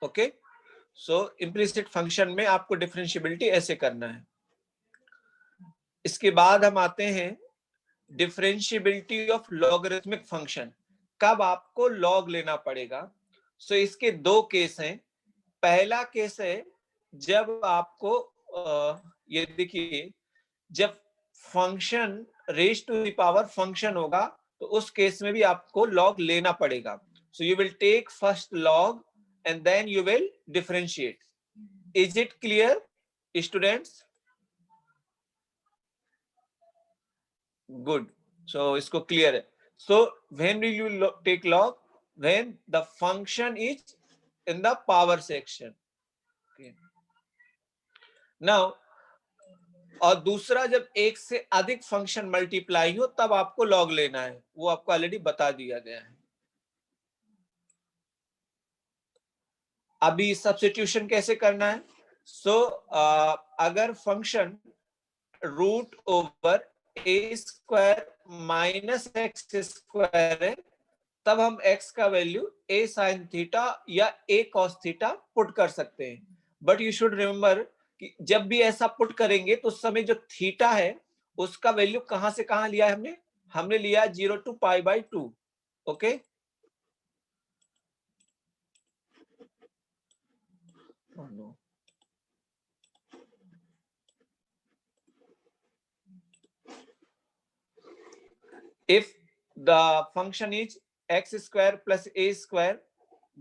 Okay, सो implicit function में आपको differentiability ऐसे करना है। इसके बाद हम आते हैं डिफरेंशिएबिलिटी ऑफ लॉगरिथमिक फंक्शन। कब आपको लॉग लेना पड़ेगा? सो इसके दो केस हैं। पहला केस है जब आपको ये देखिए, जब function raise to the power function होगा तो उस केस में भी आपको लॉग लेना पड़ेगा। So you will take first log and then you will differentiate. Is it clear students? Good, so इसको क्लियर है। So when will you take log? When the function is in the power section. Now, और दूसरा जब एक से अधिक function multiply हो तब आपको लॉग लेना है, वो आपको ऑलरेडी बता दिया गया है। अभी सब्स्टिट्यूशन कैसे करना है? सो अगर फंक्शन रूट ओवर ए स्क्वायर माइनस एक्स स्क्वायर है तब हम x का वैल्यू a साइन थीटा या a कॉस थीटा पुट कर सकते हैं। बट यू शुड रिमेंबर कि जब भी ऐसा पुट करेंगे तो उस समय जो थीटा है उसका वैल्यू कहां से कहां लिया है हमने लिया 0 to π/2। Okay, if the function is x square plus a square,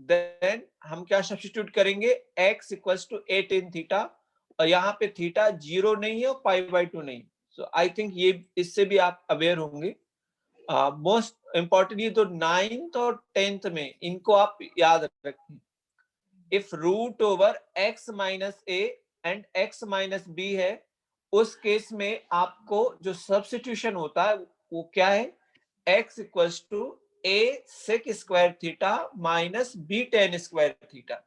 then हम क्या सब्स्टिट्यूट करेंगे? x equals to 8 in theta, और यहाँ पे थीटा 0 नहीं है और π/2 नहीं। सो आई थिंक ये इससे भी आप अवेयर होंगे। मोस्ट इंपॉर्टेंट ये तो 9th और 10th में इनको आप याद रखें। If root over x minus a and x minus b है, उस केस में आपको जो सब्स्टिट्यूशन होता है वो क्या है? x equals to a sec square theta minus b tan square theta.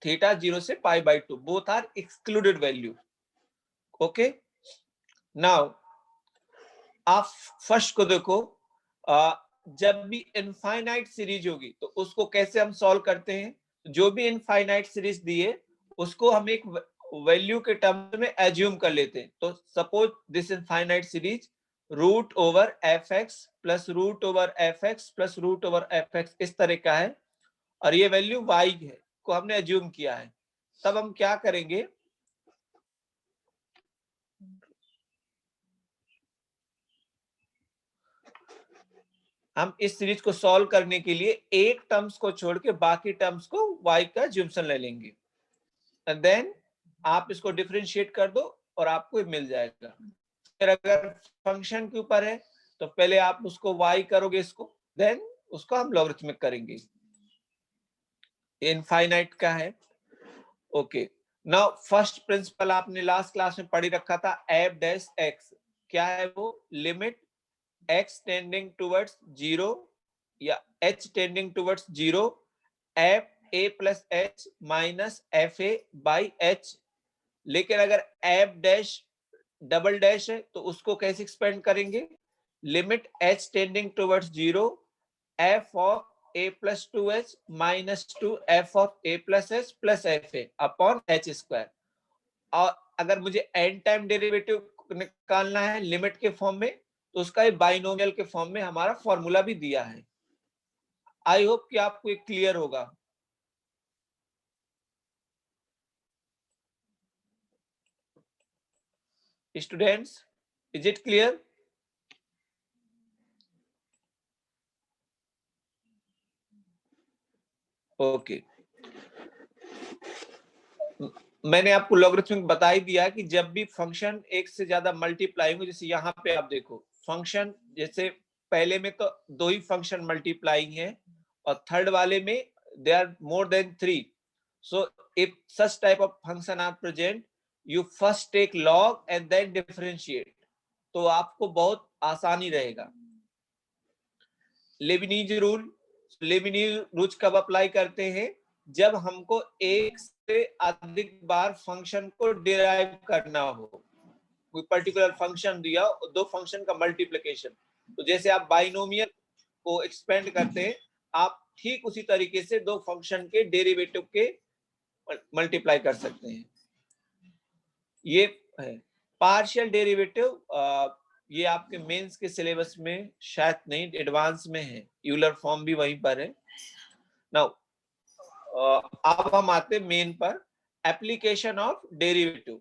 Theta 0 से π/2, both are excluded value. Okay, now आप फर्स्ट को देखो, जब भी इनफाइनाइट सीरीज होगी तो उसको कैसे हम सॉल्व करते हैं? जो भी इनफाइनाइट सीरीज दिए उसको हम एक वैल्यू के टर्म में एज्यूम कर लेते हैं। तो suppose this infinite series root over F X plus root over F X plus root over F X इस तरह का है, और ये वैल्यू y है को हमने एज्यूम किया है। तब हम क्या करेंगे? हम इस सीरीज को सॉल्व करने के लिए एक टर्म्स को छोड़ के बाकी टर्म्स को y का एज्यूम्पशन ले लेंगे, एंड देन आप इसको डिफरेंशिएट कर दो और आपको मिल जाएगा। फिर अगर फंक्शन के ऊपर है तो पहले आप उसको y करोगे इसको, देन उसको हम लॉगरिथमिक करेंगे। इनफाइनाइट का है। ओके, नाउ फर्स्ट प्रिंसिपल आपने लास्ट क्लास में पढ़ी रखा था, एफ डैश एक्स। क्या है वो? लिमिट x टेंडिंग टुवर्ड्स 0 या h tending towards 0 F a plus h minus F A by h। लेकिन अगर एफ डैश डबल डैश है तो उसको कैसे एक्सपेंड करेंगे? Limit h tending towards 0 F of a plus 2h minus 2 F of a plus h plus F A upon h square. और अगर मुझे एन टाइम डेरिवेटिव निकालना है लिमिट के फॉर्म में तो उसका ये बाइनोमियल के फॉर्म में हमारा फॉर्मूला भी दिया है। आई होप कि आपको एक क्लियर होगा। Students, is it clear? Okay, मैंने आपको लॉगरिथमिक बता ही दिया कि जब भी फंक्शन एक से ज्यादा मल्टीप्लाई हो, जैसे यहाँ पे आप देखो फंक्शन, जैसे पहले में तो 2 ही फंक्शन मल्टीप्लाइंग है और थर्ड वाले में they are more than 3। So if such type of function are present, you first take log and then differentiate, तो आपको बहुत आसानी रहेगा। लेबनीज रूल, लेबनीज रूल कब अप्लाई करते हैं? जब हमको एक से अधिक बार फंक्शन को डिराइव करना हो। कोई पर्टिकुलर फंक्शन दिया, दो फंक्शन का मल्टीप्लिकेशन, तो जैसे आप बाइनोमियल को एक्सपेंड करते हैं, आप ठीक उसी तरीके से दो फंक्शन के डेरिवेटिव के मल्टीप्लाई कर सकते हैं। ये है पार्शियल डेरिवेटिव। ये आपके मेंस के सिलेबस में शायद नहीं, एडवांस में है, यूलर फॉर्म भी वहीं पर है। नाउ अब हम आते मेन पर, application of derivative.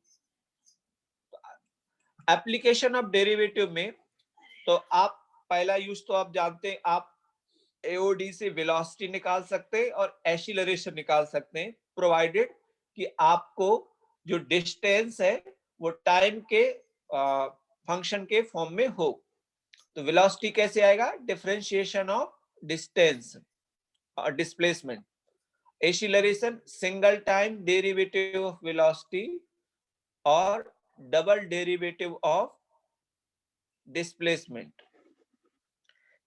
Application of derivative में तो आप पहला यूज तो आप जानते हैं, आप एओडी से वेलोसिटी निकाल सकते हैं और एक्सीलरेशन निकाल सकते हैं, प्रोवाइडेड कि आपको जो डिस्टेंस है वो टाइम के फंक्शन के फॉर्म में हो। तो वेलोसिटी कैसे आएगा? डिफरेंशिएशन ऑफ डिस्टेंस और displacement. Acceleration single time derivative of velocity और डबल डेरिवेटिव ऑफ डिस्प्लेसमेंट।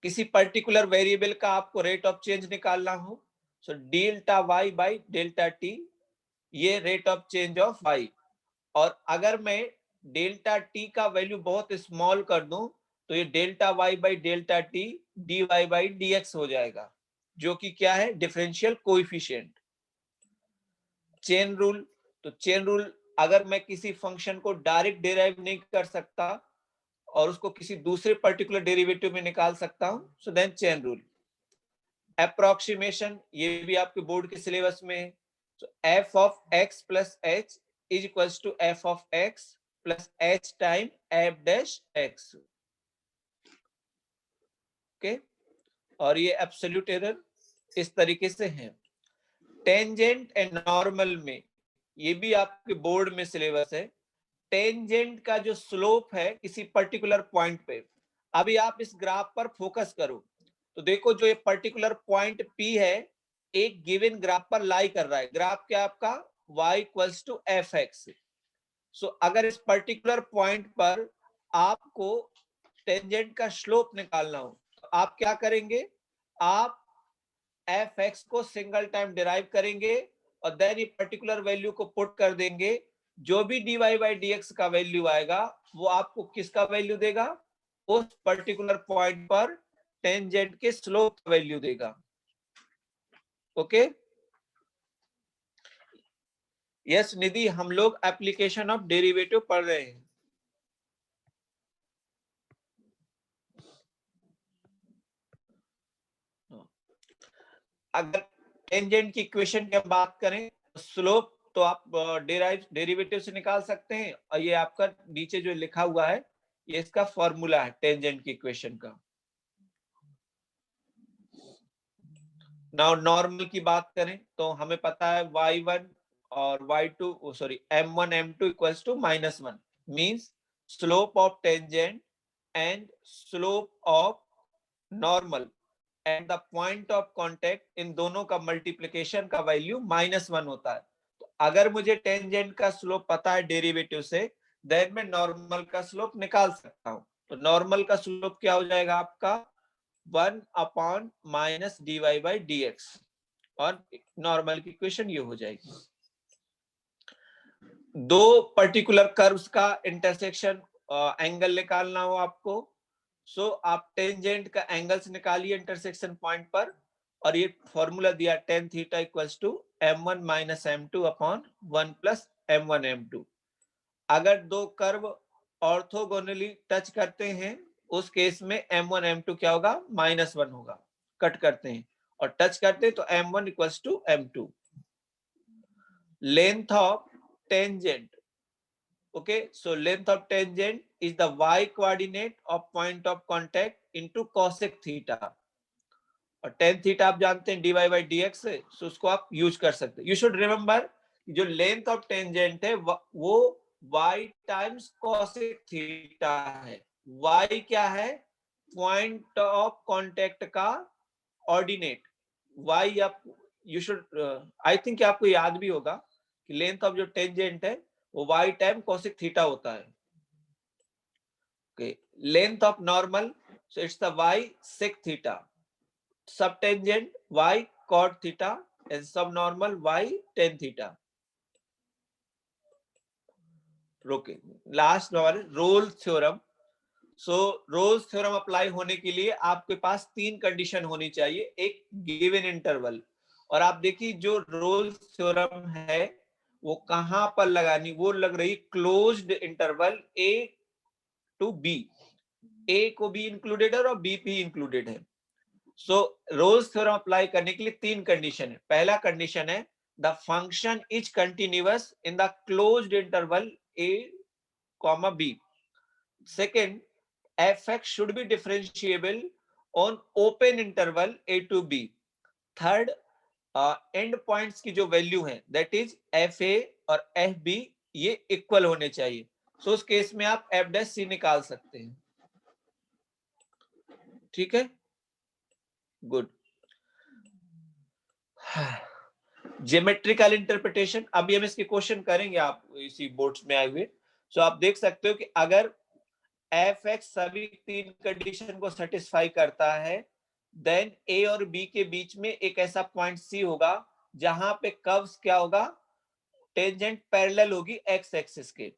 किसी पर्टिकुलर वेरिएबल का आपको रेट ऑफ चेंज निकालना हो, so delta y by delta t, ये rate of change of y. और अगर मैं डेल्टा टी का वैल्यू बहुत स्मॉल कर दूं तो ये delta y by delta t d y by d x हो जाएगा, जो कि क्या है? Differential coefficient. चेन रूल, तो चेन रूल अगर मैं किसी फंक्शन को डायरेक्ट डिराइव नहीं कर सकता और उसको किसी दूसरे पर्टिकुलर डेरिवेटिव में निकाल सकता हूं, so then chain rule. Approximation, ये भी आपके बोर्ड के सिलेबस में है। तो F of X plus H is equals to F of X plus H time F dash X. Okay, और ये एब्सोल्यूट एरर इस तरीके से है। टेंजेंट एंड नॉर्मल में, ये भी आपके बोर्ड में सिलेबस है। टेंजेंट का जो स्लोप है किसी पर्टिकुलर पॉइंट पे, अभी आप इस ग्राफ पर फोकस करो तो देखो जो ये पर्टिकुलर पॉइंट P है एक गिवन ग्राफ पर लाई कर रहा है। ग्राफ क्या आपका? y equals to F x. So अगर इस पर्टिकुलर पॉइंट पर आपको टेंजेंट का स्लोप निकालना हो तो आप क्या करेंगे? आप एफ एक्स को सिंगल टाइम डिराइव करेंगे और देन ये पर्टिकुलर वैल्यू को पुट कर देंगे। जो भी dy बाई dx का वैल्यू आएगा वो आपको किसका वैल्यू देगा? उस पर्टिकुलर पॉइंट पर टेंजेंट के स्लोप का वैल्यू देगा। ओके, यस निधि, हम लोग एप्लीकेशन ऑफ डेरिवेटिव पढ़ रहे हैं। अगर टेंजेंट की इक्वेशन की हम बात करें, स्लोप तो आप डेरिवेटिव से निकाल सकते हैं, और ये आपका नीचे जो लिखा हुआ है ये इसका फॉर्मूला है टेंजेंट की इक्वेशन का। नाउ नॉर्मल की बात करें तो हमें पता है y1 और y2 sorry m1 m2 equals to -1, means slope of tangent and slope of normal and the point of contact, इन दोनों का मल्टीप्लिकेशन का वैल्यू -1 होता है। तो अगर मुझे टेंजेंट का स्लोप पता है डेरिवेटिव से, देन मैं नॉर्मल का स्लोप निकाल सकता हूं। तो नॉर्मल का स्लोप क्या हो जाएगा आपका? 1 upon minus dy by dx, और नॉर्मल की इक्वेशन ये हो जाएगी। दो पर्टिकुलर कर्व्स का इंटरसेक्शन एंगल निकालना हो आपको, सो आप टेंजेंट का एंगल्स निकालिए इंटरसेक्शन पॉइंट पर, और ये फॉर्मूला दिया tan theta equals to m1 minus m2 upon 1 plus m1 m2। अगर दो कर्व ऑर्थोगोनली टच करते हैं उस केस में m1 m2 क्या होगा? -1 होगा। कट करते हैं और टच करते हैं तो m1 equals to m2। Length of tangent, okay, so length of tangent is the y coordinate of point of contact into cosec theta, और tan theta आप जानते हैं dy by dx है, so उसको आप यूज कर सकते हैं। यू शुड रिमेंबर जो लेंथ ऑफ टेंजेंट है वो y टाइम्स cosec थीटा है। y क्या है? पॉइंट ऑफ कांटेक्ट का ऑर्डिनेट। y आप यू शुड, आई थिंक आपको याद भी होगा कि लेंथ ऑफ जो टेंजेंट है वो y टाइम cosec थीटा होता है। okay, length of normal, so it's the y sec theta, subtangent y cot theta and subnormal y tan theta। okay, last one Rolle theorem. So Rolle's theorem apply होने के लिए आपके पास 3 condition होनी चाहिए एक given interval. और आप देखिए जो रोल्स थ्योरम है वो कहां पर लगानी, वो लग रही closed interval a to b, a को बी इंक्लूडेड है और बी भी इंक्लूडेड है। सो रोल्स थ्योरम अप्लाई करने के लिए 3 कंडीशन है। पहला कंडीशन है the function is continuous in the closed interval A comma B. Second, fx should be differentiable on open interval a to b. Third, and points की जो value है that is fa और fb ये equal होने चाहिए। सो उस case में आप f डैश c निकाल सकते हैं। ठीक है, गुड। ज्योमेट्रिकल इंटरप्रिटेशन, अभी हम इसके क्वेश्चन करेंगे आप इसी बोर्ड्स में आए हुए। सो आप देख सकते हो कि अगर fx सभी 3 कंडीशन को सेटिस्फाई करता है देन a और b के बीच में एक ऐसा पॉइंट c होगा जहां पे कर्व्स क्या होगा, टेंजेंट पैरेलल होगी x एक्सिस के।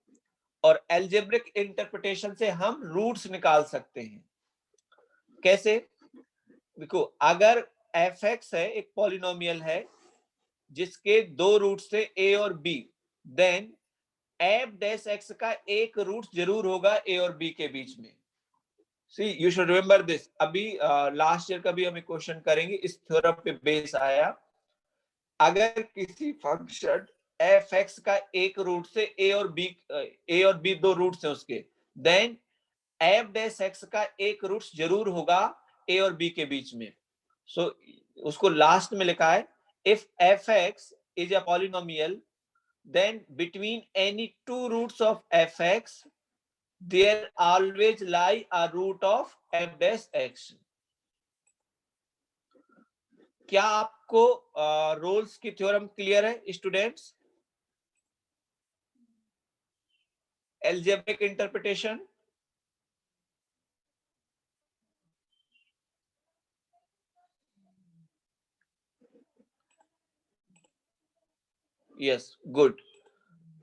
और एल्जेब्रिक इंटरप्रिटेशन से हम रूट्स निकाल सकते हैं। कैसे? देखो, अगर fx है एक पॉलिनोमियल है जिसके 2 रूट्स है a और b, then f dash x का एक रूट जरूर होगा a और b के बीच में। See, you should remember this. अभी लास्ट ईयर का भी हम क्वेश्चन करेंगे, इस थ्योरम पे बेस आया। अगर किसी फंक्शन एफ एक्स का एक रूट से ए और बी 2 रूट्स हैं उसके, देन एफ डैश एक्स का एक रूट जरूर होगा ए और बी के बीच में। सो उसको लास्ट में लिखा है if F x is a polynomial then between any 2 roots of fx there always lie a root of f dash x. क्या आपको रोल्स की थ्योरम क्लियर है students? Algebraic interpretation, yes, good.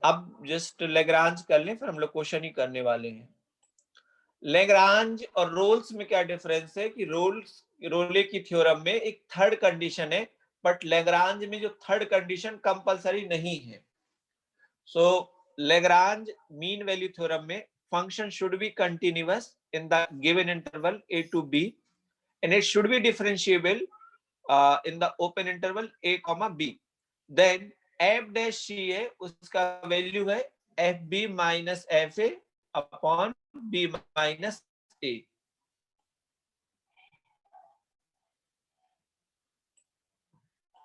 अब जस्ट लेग्रांज कर लें, फिर हम लोग क्वेश्चन ही करने वाले हैं। लेग्रांज और रोल्स में क्या डिफरेंस है कि रोले की थ्योरम में एक थर्ड कंडीशन है, बट लेग्रांज में जो थर्ड कंडीशन कंपलसरी नहीं है। सो लेग्रांज मीन वैल्यू थ्योरम में function should be continuous in the given interval a to b and it should be differentiable in the open interval a comma b. Then f dash c है उसका value है fb minus fa upon b minus a.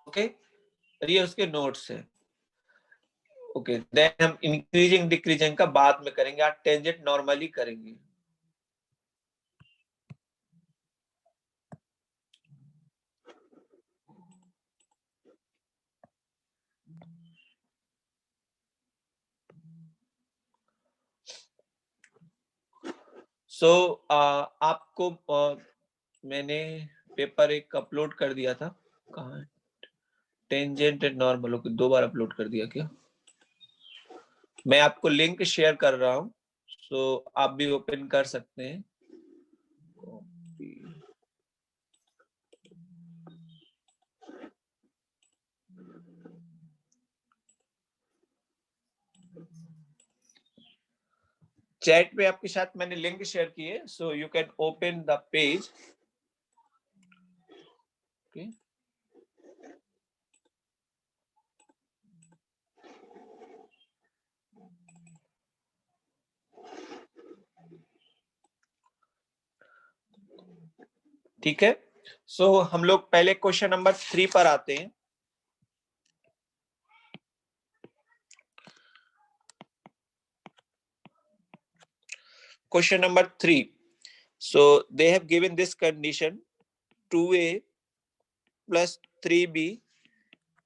Okay, ये उसके notes है। Okay, then हम increasing decreasing का बाद में करेंगे, आज टेंजेंट नॉर्मली करेंगे। सो आपको मैंने पेपर एक अपलोड कर दिया था, कहाँ है? Tangent and normal, okay, 2 bar upload कर दिया क्या? मैं आपको लिंक शेयर कर रहा हूँ, सो आप भी ओपन कर सकते हैं। चैट पे आपके साथ मैंने लिंक शेयर की है, so you can open the page. Okay, ठीक है। सो हम लोग पहले क्वेश्चन नंबर 3 पर आते हैं। Question number 3. So they have given this condition 2a plus 3b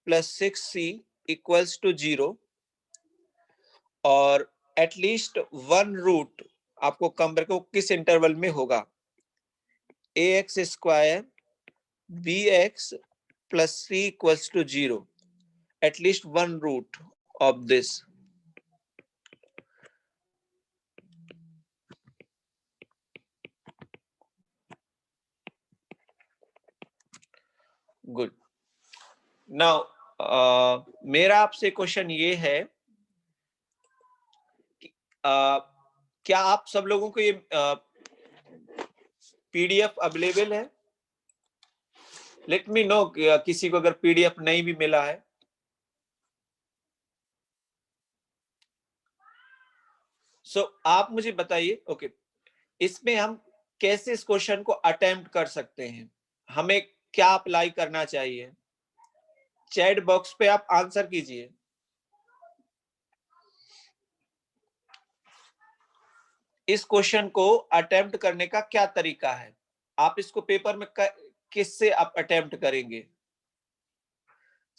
plus 6c equals to 0 और एटलीस्ट 1 रूट आपको कंपेयर को किस इंटरवल में होगा, ax square bx plus c equals to 0, at least 1 root of this. Good. Now मेरा आपसे question ये है कि क्या आप सब लोगों को ये पीडीएफ अवेलेबल है? लेट मी नो किसी को अगर पीडीएफ नहीं भी मिला है। आप मुझे बताइए। ओके, इसमें हम कैसे इस क्वेश्चन को अटेम्प्ट कर सकते हैं, हमें क्या अप्लाई करना चाहिए? चैट बॉक्स पे आप आंसर कीजिए। इस क्वेश्चन को अटेम्प्ट करने का क्या तरीका है? आप इसको पेपर में किससे आप अटेम्प्ट करेंगे?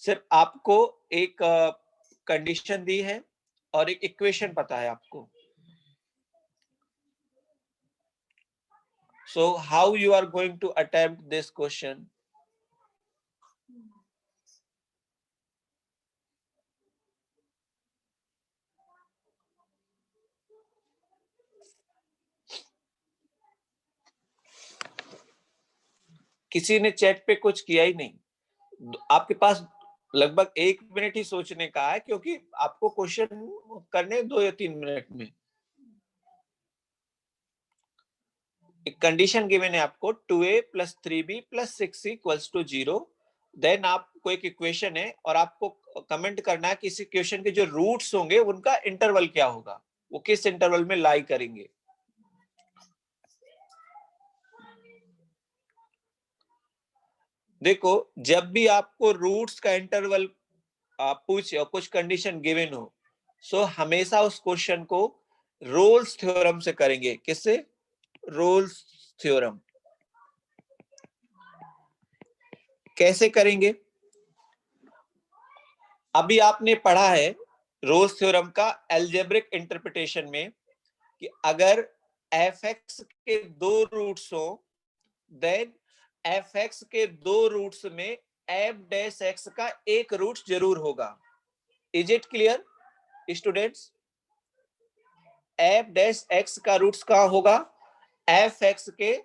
सिर्फ आपको एक कंडीशन दी है और एक इक्वेशन पता है आपको। So how you are going to attempt this question? किसी ने चैट पे कुछ किया ही नहीं। आपके पास लगभग 1 मिनट ही सोचने का है, क्योंकि आपको क्वेश्चन करने 2 या 3 मिनट में। एक कंडीशन गिवन है आपको 2a + 3b + 6c = 0। देन आपको एक इक्वेशन है और आपको कमेंट करना है कि इस इक्वेशन के जो रूट्स होंगे उनका इंटरवल क्या होगा, वो किस इंटरवल में लाई करेंगे। देखो, जब भी आपको रूट्स का इंटरवल आप पूछे और कुछ कंडीशन गिवन हो, सो हमेशा उस क्वेश्चन को रोल्स थ्योरम से करेंगे। किससे? Rolle's theorem. कैसे करेंगे? अभी आपने पढ़ा है रोल्स थ्योरम का एल्जेब्रिक इंटरप्रिटेशन में कि अगर fx के 2 रूट्स हो, देन fx के 2 रूट्स में f' का एक रूट जरूर होगा। Is it clear students? f' का रूट्स कहां होगा? fx के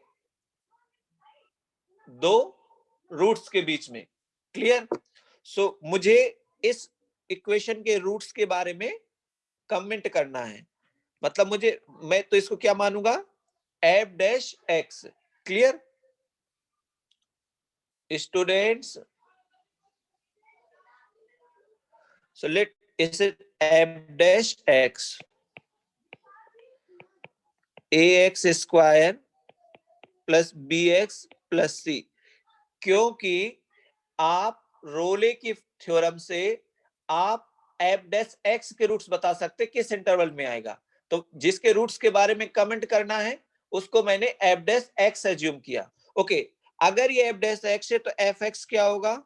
2 रूट्स के बीच में। क्लियर? सो मुझे इस इक्वेशन के रूट्स के बारे में कमेंट करना है। मतलब मैं तो इसको क्या मानूंगा? f'। Clear students? So let is it f' ax² + bx + c। क्योंकि आप रोले की थ्योरम से आप f' के रूट्स बता सकते किस इंटरवल में आएगा। तो जिसके रूट्स के बारे में कमेंट करना है उसको मैंने f' एज्यूम किया। ओके, अगर ये f' है तो fx क्या होगा?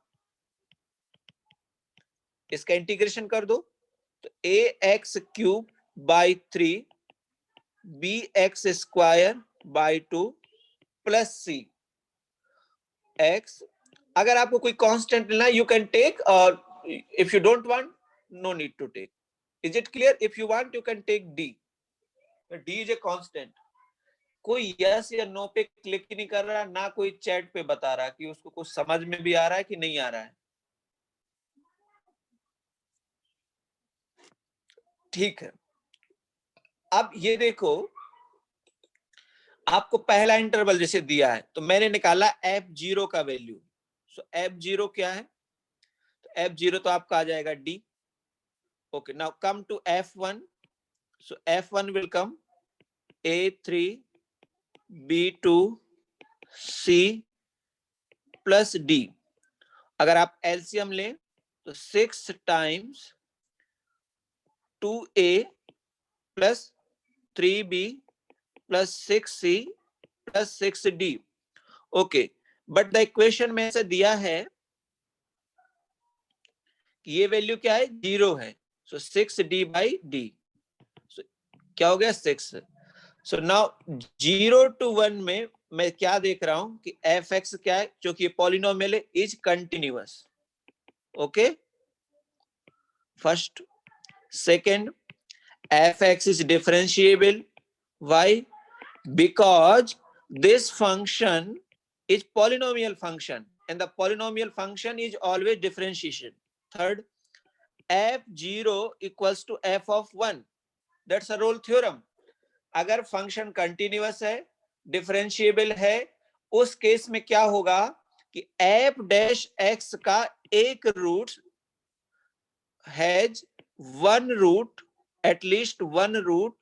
इसका इंटीग्रेशन कर दो तो ax³ / 3 bx² / 2 + c x। अगर आपको कोई कांस्टेंट लेना, यू कैन टेक, और if you don't want, no need to take. Is it clear? If you want you can take d। d is a constant. कोई yes या no पे click ही नहीं कर रहा, ना कोई चैट पे बता रहा कि उसको कुछ समझ में भी आ रहा है कि नहीं आ रहा है। ठीक है, अब ये देखो, आपको पहला इंटरवल जैसे दिया है तो मैंने निकाला f0 का वैल्यू। सो f0 क्या है? तो f0 तो आपका आ जाएगा d। Okay, now come to f1। So f1 will come a3 b2 c plus d। अगर आप एलसीएम लें तो 6 × 2a + 3b + 6c + 6d। Okay, but the equation में से दिया है कि ये वैल्यू क्या है? 0 है। सो 6d/d क्या हो गया? 6। सो नाउ 0 to 1 में मैं क्या देख रहा हूं कि f(x) क्या है? क्योंकि ये पॉलिनोमियल है, is continuous. Okay, first. Second, f(x) is differentiable. Why? Because this function is polynomial function. and the polynomial function is always differentiation. Third, f0 equals to f of 1. That's a Rolle's theorem. अगर function continuous है, differentiable है, उस case में क्या होगा कि f dash x का एक root has one root, at least one root,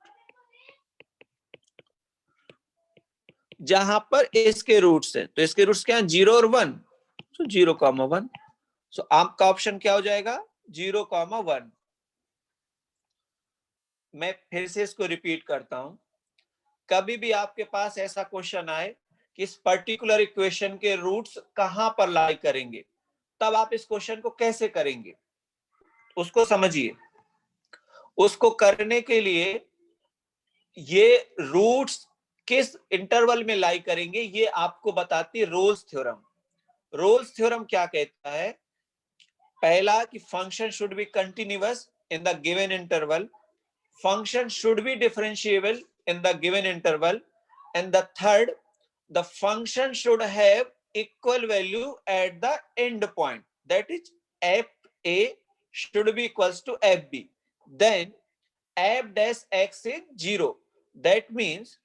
जहां पर इसके रूट्स है. तो इसके रूट्स क्या है? 0 और 1. तो 0,1. सो आपका ऑप्शन क्या हो जाएगा? 0,1. मैं फिर से इसको रिपीट करता हूं. कभी भी आपके पास ऐसा क्वेश्चन आए कि इस पर्टिकुलर इक्वेशन के रूट्स कहां पर लाई करेंगे, तब आप इस क्वेश्चन को कैसे करेंगे उसको समझिए. उसको करने के लिए ये रूट्स किस इंटरवल में लाई करेंगे ये आपको बताती है रोल्स थ्योरम. रोल्स थ्योरम क्या कहता है? पहला कि function should be continuous in the given interval, function should be differentiable in the given interval, and the third, the function should have equal value at the end point, that is fa should be equals to fb. Then f dash x is 0. That means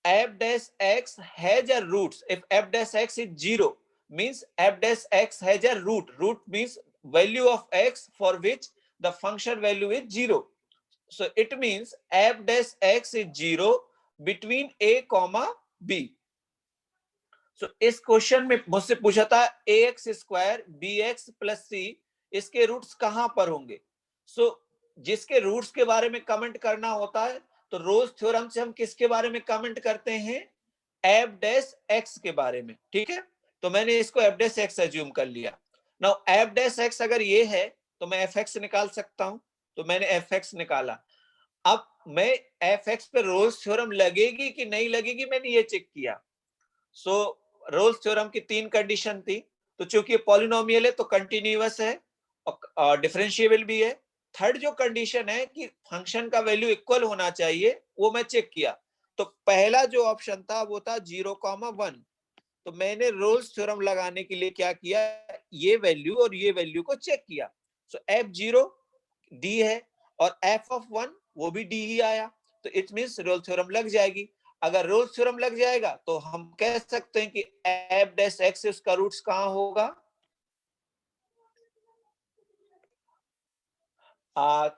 f dash x has a roots. If f dash x is 0 means f dash x has a root. Root means value of x for which the function value is 0. So it means f dash x is 0 between a comma b. So इस question में मुझसे पूछा था ax square bx plus c, इसके roots कहां पर होंगे. सो जिसके रूट्स के बारे में कमेंट करना होता है तो रोल्स थ्योरम से हम किसके बारे में कमेंट करते हैं? f डैश x के बारे में. ठीक है, तो मैंने इसको f डैश x एज्यूम कर लिया. नाउ f डैश x अगर ये है तो मैं fx निकाल सकता हूं. तो मैंने fx निकाला. अब मैं fx पे रोल्स थ्योरम लगेगी कि नहीं लगेगी मैंने ये चेक किया. सो रोल्स थ्योरम की 3 कंडीशन थी. तो चूंकि पॉलिनोमियल है तो कंटिन्यूअस है और डिफरेंशिएबल भी है. थर्ड जो कंडीशन है कि फंक्शन का वैल्यू इक्वल होना चाहिए, वो मैं चेक किया. तो पहला जो ऑप्शन था वो था 0,1. तो मैंने रोल्स थ्योरम लगाने के लिए क्या किया, ये वैल्यू और ये वैल्यू को चेक किया. सो f0 d है और f of 1 वो भी d ही आया. तो इट मींस रोल्स थ्योरम लग जाएगी. अगर रोल्स थ्योरम लग जाएगा तो हम कह सकते हैं कि f डैश x उसका रूट्स कहां होगा.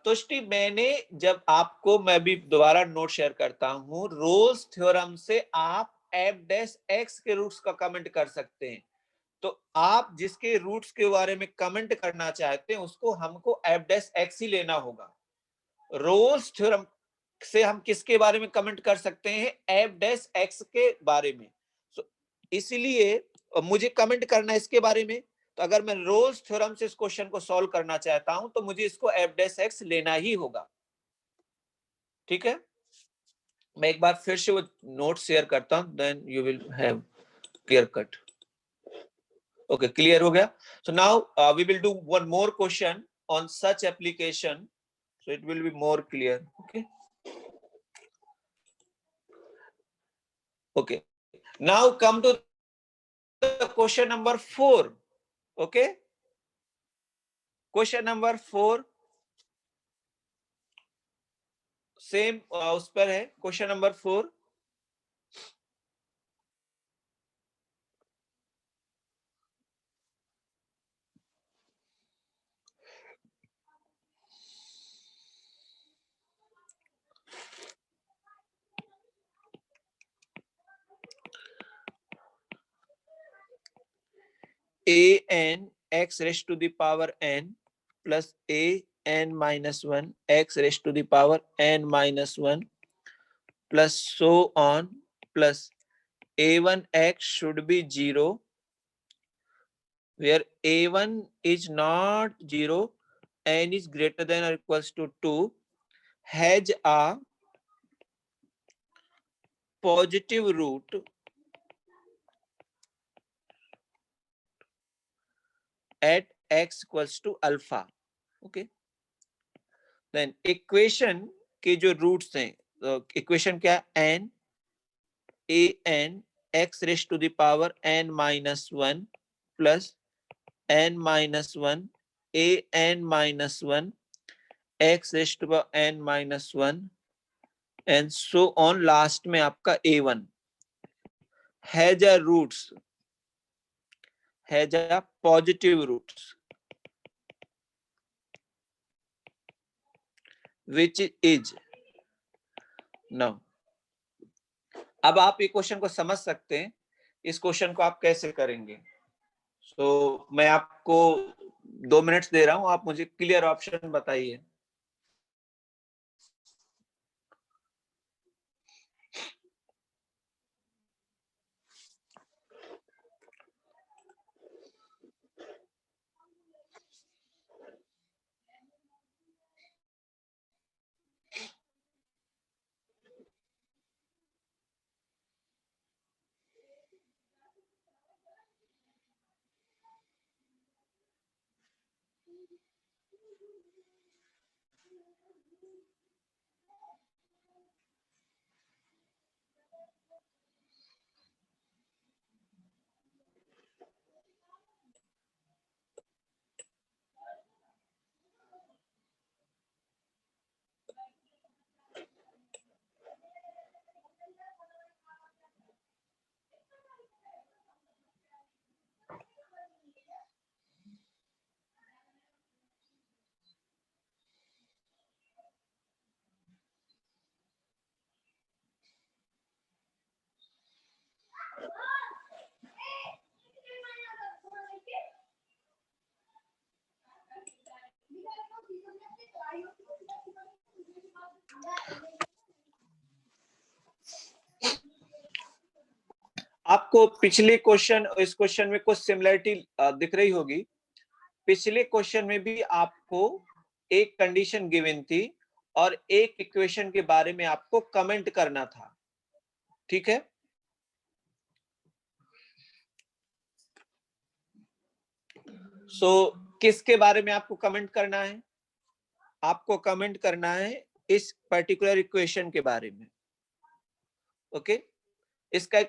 तुष्टि मैंने जब आपको, मैं भी दोबारा नोट शेयर करता हूं, रोल्स थ्योरम से आप f डैश x के रूट्स का कमेंट कर सकते हैं. तो आप जिसके रूट्स के बारे में कमेंट करना चाहते हैं उसको हमको f डैश x ही लेना होगा. रोल्स थ्योरम से हम किसके बारे में कमेंट कर सकते हैं? f डैश x के बारे में. so, इसलिए मुझे कमेंट करना है इसके बारे में. तो अगर मैं रोल्स थ्योरम से इस क्वेश्चन को सॉल्व करना चाहता हूं तो मुझे इसको f डैश x लेना ही होगा. ठीक है, मैं एक बार फिर से वो नोट शेयर करता हूं, then you will have clear cut. Okay, clear हो गया. So now we will do one more question on such application, so it will be more clear. Okay, now come to the question number 4. Okay, question number 4 same उस पर है. Question number 4, a n x raised to the power n plus a n minus 1 x raised to the power n minus 1 plus so on plus a1 x should be 0 where a1 is not 0, n is greater than or equals to 2, has a positive root at x equals to alpha. Okay, then equation के जो roots हैं, equation क्या है? n a n x raised to the power n minus 1 plus n minus 1 a n minus 1 x raised to power n minus 1 and so on. Last में आपका a1 has a roots, has a positive roots which is now. अब आप ये question को समझ सकते हैं, इस क्वेश्चन को आप कैसे करेंगे. तो मैं आपको 2 मिनट्स दे रहा हूं, आप मुझे क्लियर ऑप्शन बताइए. आपको पिछले क्वेश्चन और इस क्वेश्चन में कुछ सिमिलरिटी दिख रही होगी. पिछले क्वेश्चन में भी आपको एक कंडीशन गिवन थी और एक इक्वेशन के बारे में आपको कमेंट करना था. ठीक है. किसके बारे में आपको कमेंट करना है? आपको कमेंट करना है इस पर्टिकुलर इक्वेशन के बारे में. ओके. इसका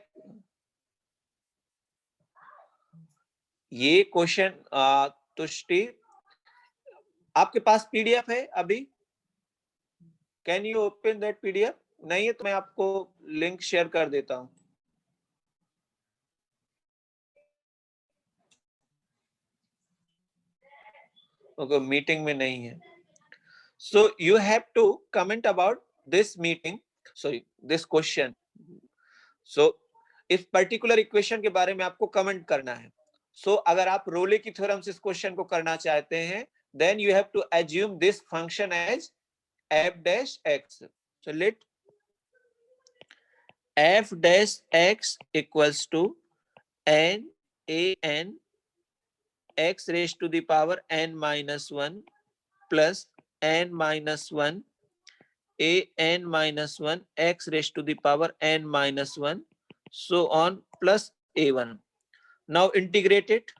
ये क्वेश्चन तुष्टि आपके पास पीडीएफ है अभी? Can you open that PDF? नहीं है तो मैं आपको लिंक शेयर कर देता हूं. ओके, मीटिंग में नहीं है. So you have to comment about this meeting, sorry this question. So इस पर्टिकुलर इक्वेशन के बारे में आपको कमेंट करना है. अगर आप रोले की थ्योरम से इस क्वेश्चन को करना चाहते हैं, then you have to assume this function as f dash x. So let f dash x equals to n a n x raised to the power n minus 1 plus n minus 1 a n minus 1 x raised to the power n minus 1 so on plus a1. Now integrate it.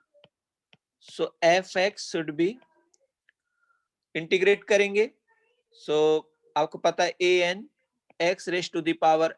So fx should be, integrate करेंगे. आपको पता है a n x raise to the power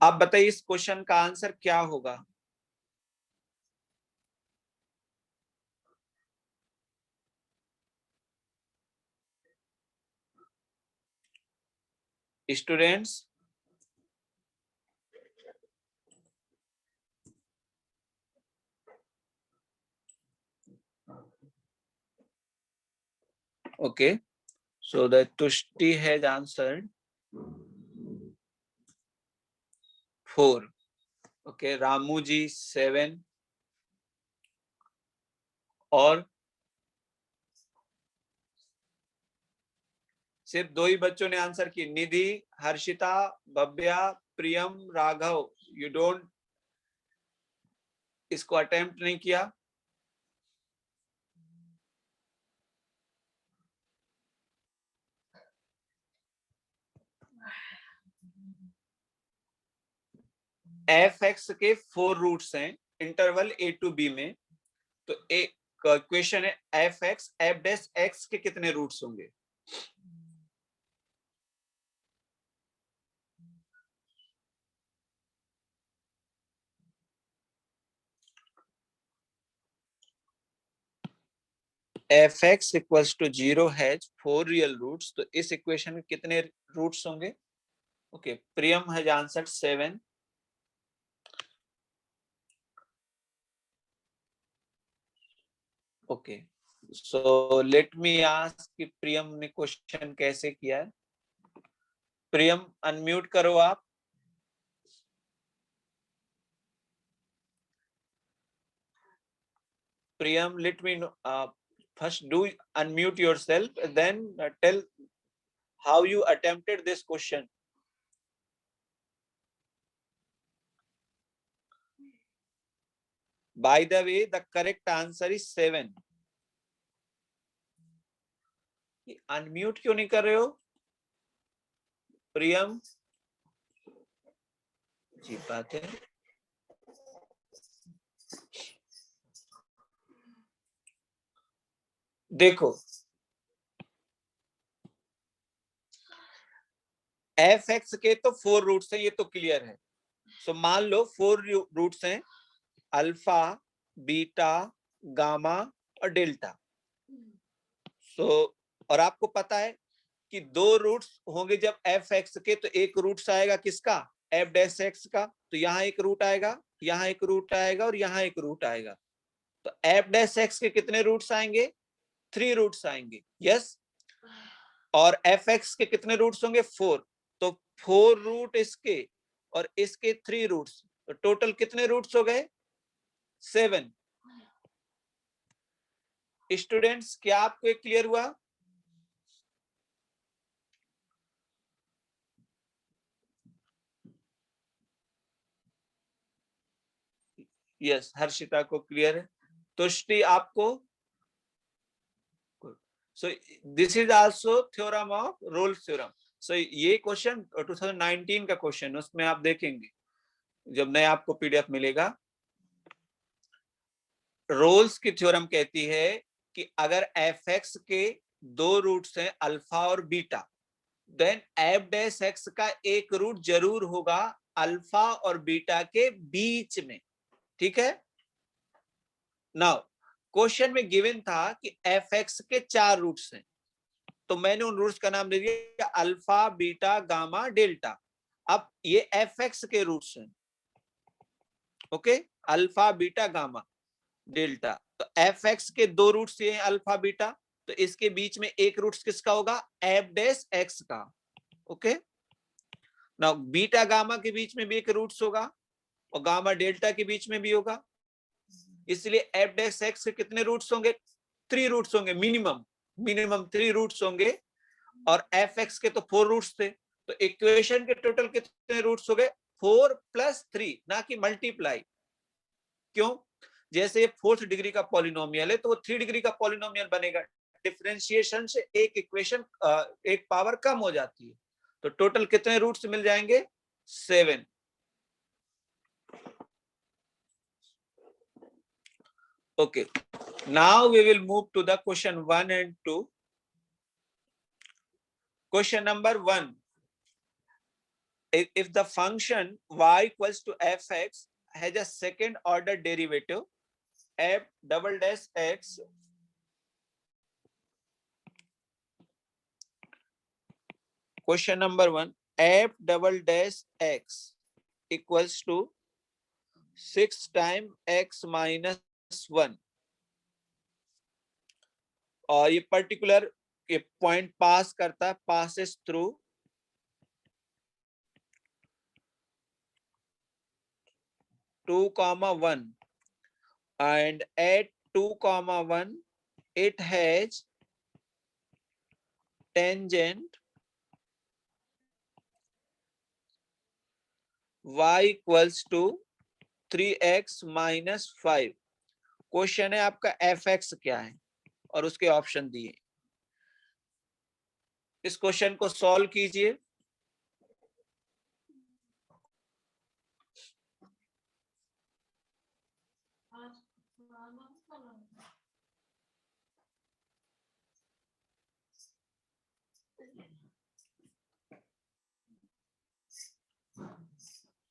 आप बताइए इस question का answer क्या होगा? Students, okay, so the Tushti has answered 4. Okay, Ramu ji 7 और सिर्फ 2 ही बच्चों ने आंसर की, निधि, हर्षिता, भव्या, प्रियम, राघव। यू डोंट इसको अटेम्प्ट नहीं किया। एफ एक्स के 4 रूट्स हैं इंटरवल ए टू बी में, तो एक क्वेश्चन है F X F dash X के कितने रूट्स होंगे? F X equals to 0 has 4 real roots, तो इस इक्वेशन में कितने रूट्स होंगे? Okay, Priyam has answered 7। Okay, so let me ask कि प्रियम ने क्वेश्चन कैसे किया है। प्रियम अनम्यूट करो आप। Priyam, let me know, first do unmute yourself, then tell how you attempted this question. By the way, the correct answer is 7. Unmute क्यों नहीं कर रहे हो प्रियम? जी बात है। देखो, एफ एक्स के तो 4 रूट्स हैं, ये तो क्लियर है। सो मान लो 4 रूट्स हैं, अल्फा, बीटा, गामा और डेल्टा। सो और आपको पता है कि 2 रूट्स होंगे जब एफ एक्स के, तो एक रूट्स आएगा किसका? एफ डैश एक्स का। तो यहाँ एक रूट आएगा, यहाँ एक रूट आएगा और यहाँ एक रूट आएगा। तो एफ डैश एक्स के कितने रूट्स आएंगे? 3 रूट्स आएंगे। यस। और एफ एक्स के कितने रूट्स होंगे? 4। तो 4 रूट इसके और इसके 3 रूट्स, तो टोटल कितने रूट्स हो गए? 7। स्टूडेंट्स, क्या आपको क्लियर हुआ? यस, हर्षिता को क्लियर है। तुष्टि आपको? So this is also theorem of Rolle's theorem. So ये क्वेश्चन 2019 का क्वेश्चन, उसमें आप देखेंगे जब नया आपको पीडीएफ मिलेगा। रोल्स की थ्योरम कहती है कि अगर एफ एक्स के 2 रूट्स हैं अल्फा और beta, then F dash X का एक रूट जरूर होगा अल्फा और बीटा के बीच में। ठीक है। नाउ क्वेश्चन में गिवन था कि एफ एक्स के 4 रूट्स हैं, तो मैंने उन रूट्स का नाम दे दिया अल्फा, बीटा, गामा, डेल्टा। अब ये एफ एक्स के रूट्स हैं। Okay, alpha, beta, gamma, delta. तो एफ एक्स के 2 रूट्स ये हैं अल्फा, बीटा, तो इसके बीच में एक रूट्स किसका होगा? एफ डैश एक्स का। ओके, नाउ बीटा गामा के बीच में भी एक रूट्स होगा और गामा डेल्टा के बीच में भी होगा। इसलिए एफ डैश एक्स के कितने रूट्स होंगे? 3 रूट्स होंगे, मिनिमम 3 रूट्स होंगे। और एफ एक्स के तो 4 रूट्स थे, तो इक्वेशन के टोटल कितने रूट्स हो गए? 4 + 3, ना कि मल्टीप्लाई। क्यों? जैसे 4th डिग्री का पॉलिनोमियल है तो वो 3 डिग्री का पॉलिनोमियल बनेगा। डिफरेंशिएशन से एक इक्वेशन एक पावर कम हो जाती है। तो टोटल कितने रूट्स मिल जाएंगे? 7। Okay, now we will move to the question 1 and 2. Question number 1. If the function y equals to fx has a second order derivative f double dash x question number 1, F double dash X equals to 6 time X minus 1, और ये particular point पास करता है, passes through 2, 1, and at 2, 1 it has tangent y equals to 3x minus 5। Question है आपका fx क्या है और उसके ऑप्शन दिए। इस क्वेश्चन को सॉल्व कीजिए।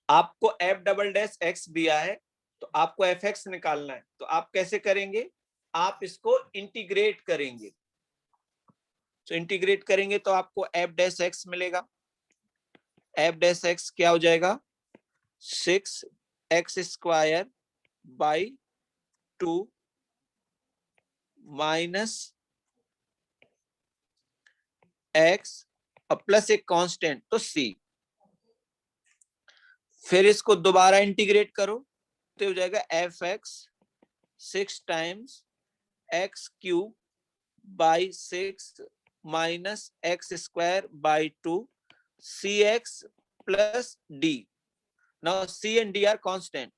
आपको एफ डबल डैश एक्स दिया है, तो आपको एफ एक्स निकालना है। तो आप कैसे करेंगे, आप इसको इंटीग्रेट करेंगे। तो इंटीग्रेट करेंगे तो आपको एफ डैश एक्स मिलेगा। एफ डैश एक्स क्या हो जाएगा, 6x² by 2 minus x plus एक कांस्टेंट तो c। फिर इसको दोबारा इंटीग्रेट करो तो हो जाएगा F x 6 times x cube by 6 minus x² by 2 cx plus d। Now c and d are constant,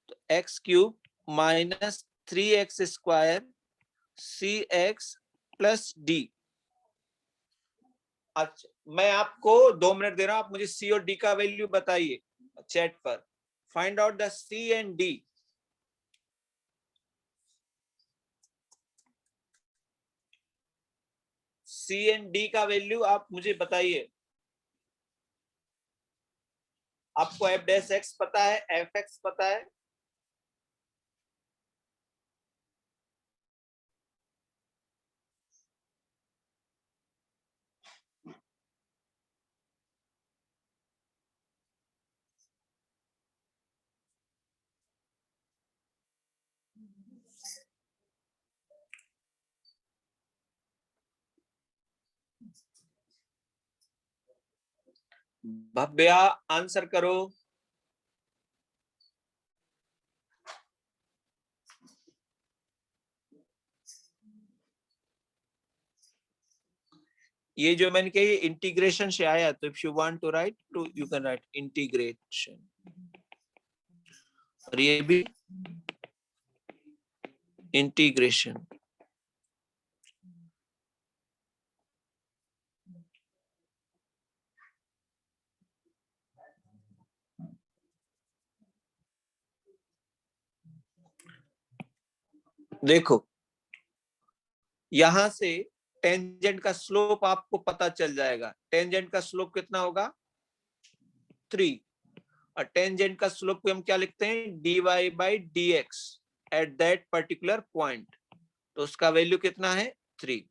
तो x cube minus 3x² cx plus d। अच्छा, मैं आपको 2 मिनट दे रहा हूं, आप मुझे c और d का वैल्यू बताइए चैट पर। Find out the c and d। c and d का वैल्यू आप मुझे बताइए। आपको एफ डैश एक्स पता है, एफ एक्स पता है। भव्या आंसर करो। ये जो मैंने कही इंटीग्रेशन से आया, तो if you want to write to you can write integration, और ये भी इंटीग्रेशन। देखो यहां से टेंजेंट का स्लोप आपको पता चल जाएगा। टेंजेंट का स्लोप कितना होगा, 3, और टेंजेंट का स्लोप को हम क्या लिखते हैं, dy by dx at that particular point. तो उसका वैल्यू कितना है, 3।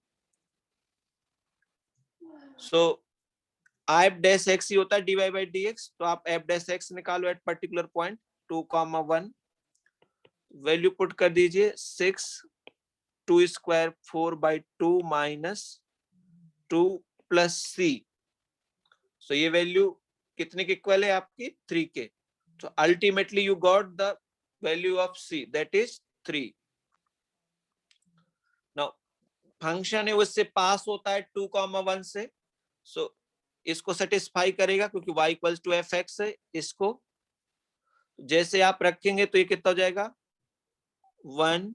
सो एफ डैश एक्स ही होता है dy बाई dx। तो आप एफ डैश एक्स निकालो at particular point 2, 1, value put कर दीजिए 6 2² 4 बाई 2 माइनस 2 प्लस c। सो ये वैल्यू कितने के इक्वल है आपकी, 3 के। तो ultimately you got the value of c, that is 3। Now function है उससे पास होता है 2, 1 से। सो इसको सेटिस्फाई करेगा क्योंकि y equals to F X है। इसको जैसे आप रखेंगे तो ये कितना हो जाएगा, 1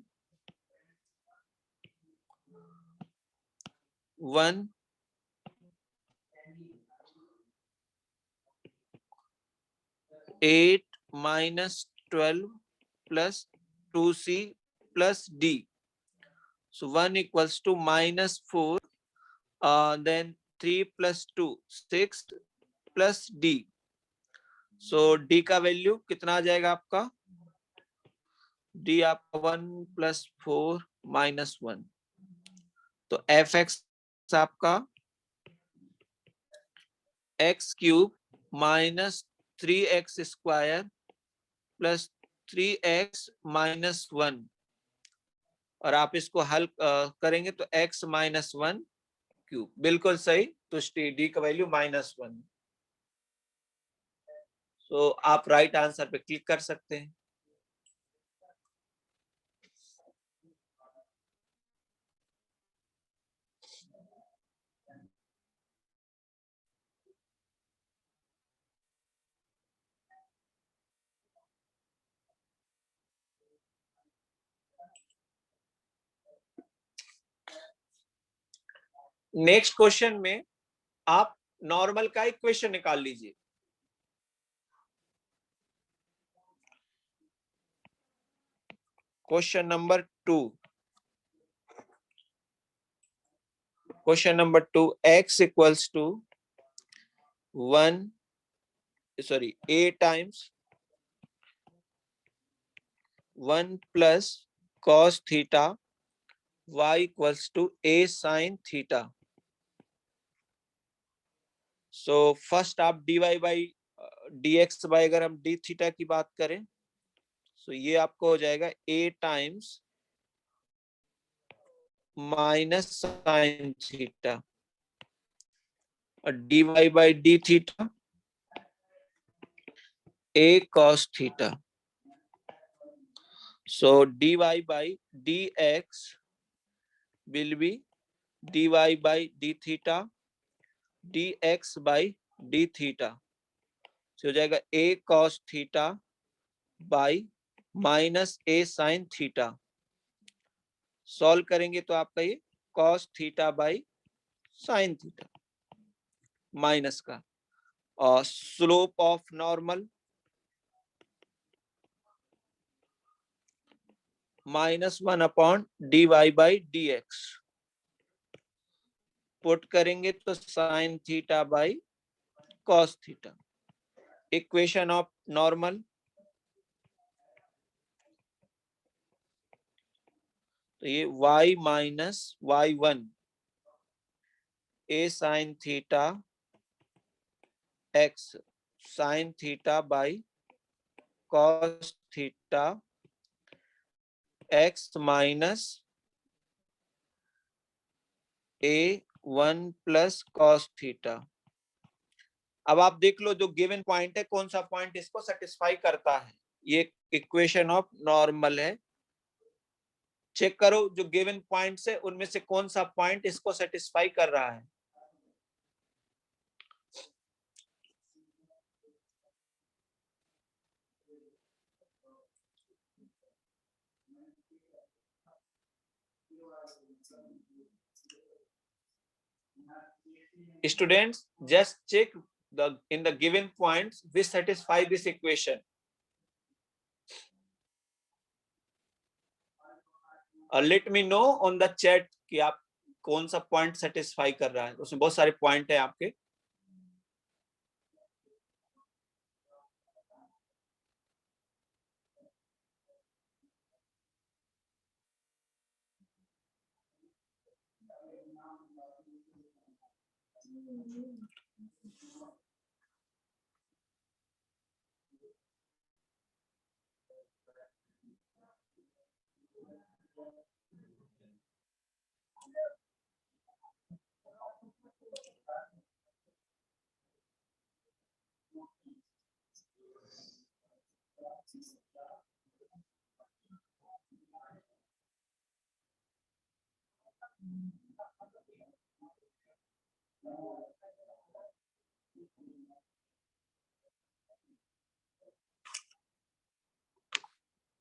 1 8 minus 12 plus 2c plus d। So 1 equals to minus 4, then 3 plus 2 6 plus d। So d का वैल्यू कितना आ जाएगा आपका, d आपका 1 plus 4 minus 1। तो एफ एक्स आपका x cube minus 3x square plus 3x minus 1, और आप इसको हल करेंगे तो x माइनस 1 क्यूब। बिल्कुल सही। तो डी का वैल्यू -1। तो आप राइट आंसर पे क्लिक कर सकते हैं। नेक्स्ट क्वेश्चन में आप नॉर्मल का इक्वेशन निकाल लीजिए। Question number 2। Question number 2, x equals to a times 1 plus cos theta y equals to a sin theta. So first आप dy बाई dx बाई, अगर हम d थीटा की बात करें तो ये आपको हो जाएगा a times minus sine theta, और dy by d theta a cos theta. So dy by dx will be dy by d theta dx by d theta। हो जाएगा a cos theta by minus a sin theta. Solve करेंगे तो आपका ये cos theta by sin theta minus का, और slope of normal -1 upon dy by dx। Put करेंगे तो sin theta by cos theta. Equation of normal, तो ये y minus y1 a sine theta x sine theta by cos theta x minus a1 plus cos theta. अब आप देख लो जो given point है कौन सा पॉइंट इसको सेटिस्फाई करता है। ये इक्वेशन ऑफ नॉर्मल है। चेक करो जो गिवन पॉइंट्स है उनमें से कौन सा पॉइंट इसको सेटिस्फाई कर रहा है। Students, just check in the given points which satisfy this equation. Let me know on the chat कि आप कौन सा पॉइंट सेटिस्फाई कर रहा है। उसमें बहुत सारे पॉइंट है आपके।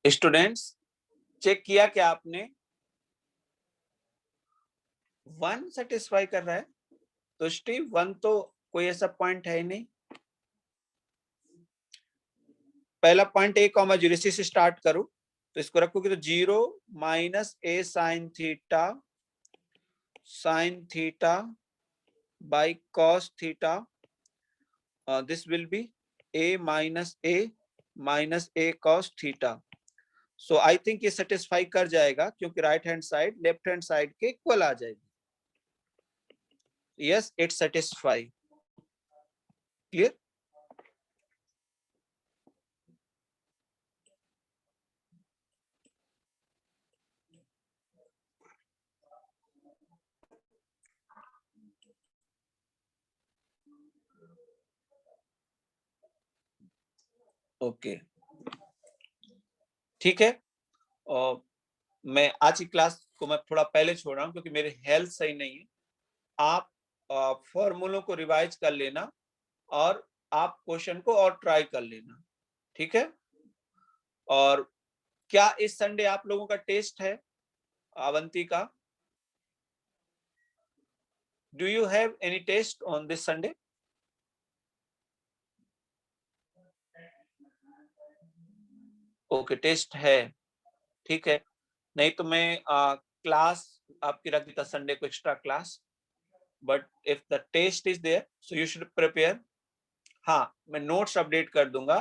स्टूडेंट्स, चेक किया क्या आपने? 1 सेटिस्फाई कर रहा है, तो स्टीव 1 तो कोई ऐसा पॉइंट है ही नहीं। पहला पॉइंट a कॉमा 0 से स्टार्ट करो, तो इसको रखोगे तो 0 minus a sine theta by cos theta, this will be a minus a cos theta. So I think ये सेटिस्फाई कर जाएगा क्योंकि right hand side left hand side के इक्वल आ जाएगी। Yes, it satisfy. Clear? Okay, ठीक है। और मैं आज की क्लास को मैं थोड़ा पहले छोड़ रहा हूँ क्योंकि मेरी हेल्थ सही नहीं है। आप फॉर्मूलों को रिवाइज कर लेना और आप क्वेश्चन को और ट्राई कर लेना, ठीक है? और क्या इस संडे आप लोगों का टेस्ट है अवंती का? Do you have any test on this Sunday? Okay, test है, ठीक है। नहीं तो मैं क्लास आपकी रख देता संडे को, extra class. But if the test is there so you should prepare. हाँ, मैं नोट्स अपडेट कर दूंगा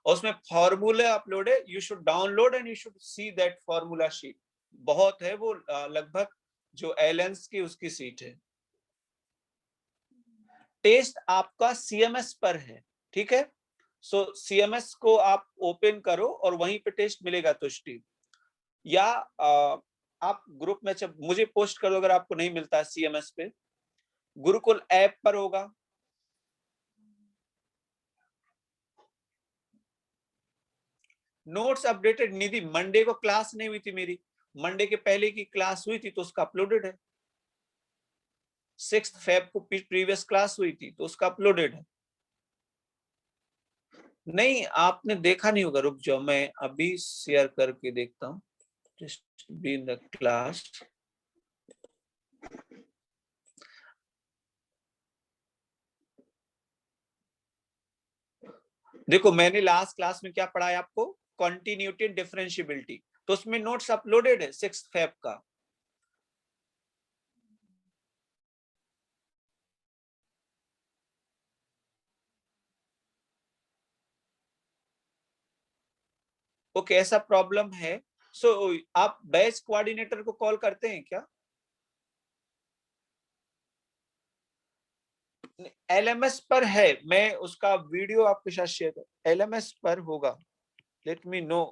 और उसमें फॉर्मूला अपलोड है, you should download and you should see that formula sheet. बहुत है वो, लगभग जो एलेंस की उसकी सीट है। टेस्ट आपका सीएमएस पर है, ठीक है? सो सीएमएस को आप ओपन करो और वहीं पे टेस्ट मिलेगा तुष्टि, या आप ग्रुप में जब मुझे पोस्ट कर दो अगर आपको नहीं मिलता है सीएमएस पे। गुरुकुल ऐप पर होगा। नोट्स अपडेटेड निधि, मंडे को क्लास नहीं हुई थी मेरी, मंडे के पहले की क्लास हुई थी तो उसका अपलोडेड है। 6 फेब को प्रीवियस क्लास हुई थी तो उसका अपलोडेड है। नहीं, आपने देखा नहीं होगा, रुक जाओ मैं अभी शेयर करके देखता हूँ। Just be in the class. देखो मैंने लास्ट क्लास में क्या पढ़ाया आपको, कॉन्टिन्यूटी एंड डिफरेंशियबिलिटी, तो उसमें नोट्स अपलोडेड है 6 फेब का। ओके, ऐसा प्रॉब्लम है। सो आप बैच कोऑर्डिनेटर को कॉल करते हैं क्या? एलएमएस पर है, मैं उसका वीडियो आपके साथ शेयर कर, एलएमएस पर होगा। Let me know.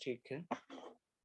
ठीक है।